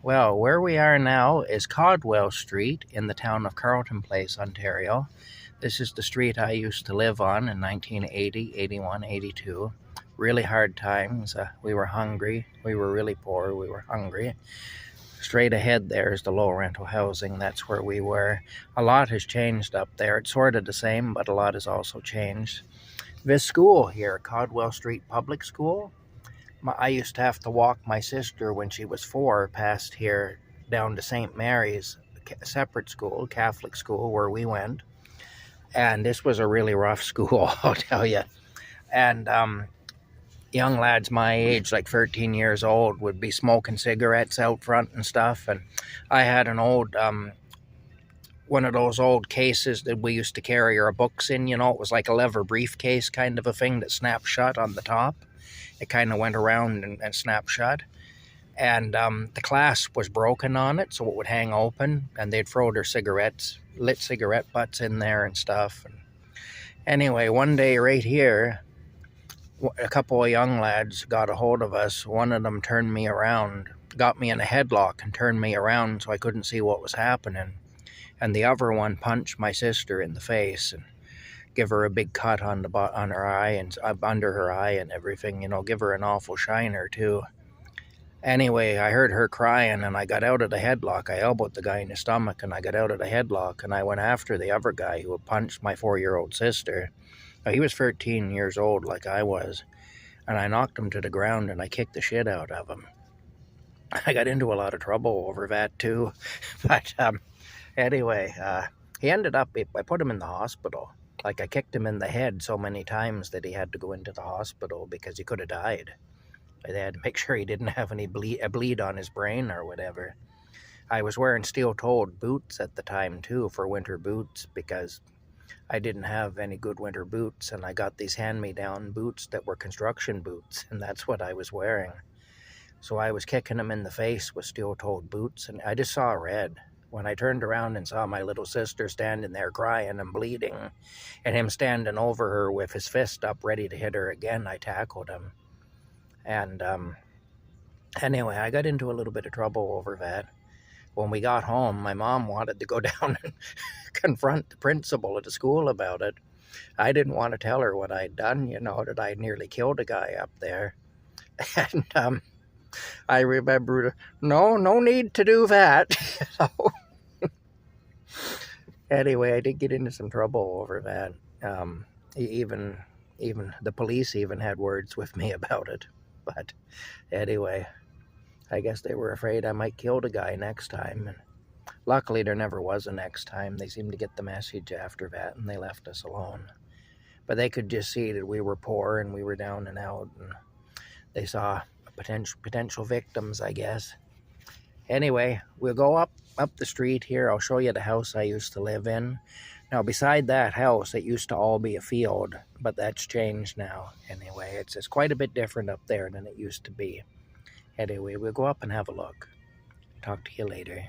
Well, where we are now is Caldwell Street in the town of Carleton Place, Ontario. This is the street I used to live on in 1980, 81, 82. Really hard times. We were hungry. We were really poor. We were hungry. Straight ahead there is the low rental housing. That's where we were. A lot has changed up there. It's sort of the same, but a lot has also changed. This school here, Caldwell Street Public School, I used to have to walk my sister when she was 4 past here down to St. Mary's, a separate school, Catholic school, where we went. And this was a really rough school, I'll tell you. And young lads my age, like 13 years old, would be smoking cigarettes out front and stuff. And I had an old, one of those old cases that we used to carry our books in, you know, it was like a leather briefcase kind of a thing that snapped shut on the top. It kind of went around and snapped shut. And the clasp was broken on it, so it would hang open, and they'd throw their cigarettes, lit cigarette butts in there and stuff. And anyway, one day right here, a couple of young lads got a hold of us. One of them turned me around, got me in a headlock and turned me around so I couldn't see what was happening. And the other one punched my sister in the face and give her a big cut on her eye and under her eye and everything, you know, give her an awful shiner too. Anyway, I heard her crying and I got out of the headlock. I elbowed the guy in the stomach and I got out of the headlock and I went after the other guy who had punched my 4-year-old sister. Now, he was 13 years old like I was, and I knocked him to the ground and I kicked the shit out of him. I got into a lot of trouble over that too. But anyway, he ended up, I put him in the hospital. Like, I kicked him in the head so many times that he had to go into the hospital because he could have died. They had to make sure he didn't have any bleed on his brain or whatever. I was wearing steel-toed boots at the time, too, for winter boots because I didn't have any good winter boots, and I got these hand-me-down boots that were construction boots, and that's what I was wearing. So I was kicking him in the face with steel-toed boots, and I just saw red. When I turned around and saw my little sister standing there crying and bleeding, and him standing over her with his fist up ready to hit her again, I tackled him. And anyway, I got into a little bit of trouble over that. When we got home, my mom wanted to go down and confront the principal at the school about it. I didn't want to tell her what I'd done, you know, that I'd nearly killed a guy up there. And I remember, no need to do that. Anyway, I did get into some trouble over that. Even the police even had words with me about it. But anyway, I guess they were afraid I might kill the guy next time. And luckily, there never was a next time. They seemed to get the message after that, and they left us alone. But they could just see that we were poor and we were down and out, and they saw potential victims, I guess. Anyway, we'll go up the street here. I'll show you the house I used to live in. Now, beside that house, it used to all be a field, but that's changed now. Anyway, it's quite a bit different up there than it used to be. Anyway, we'll go up and have a look. Talk to you later.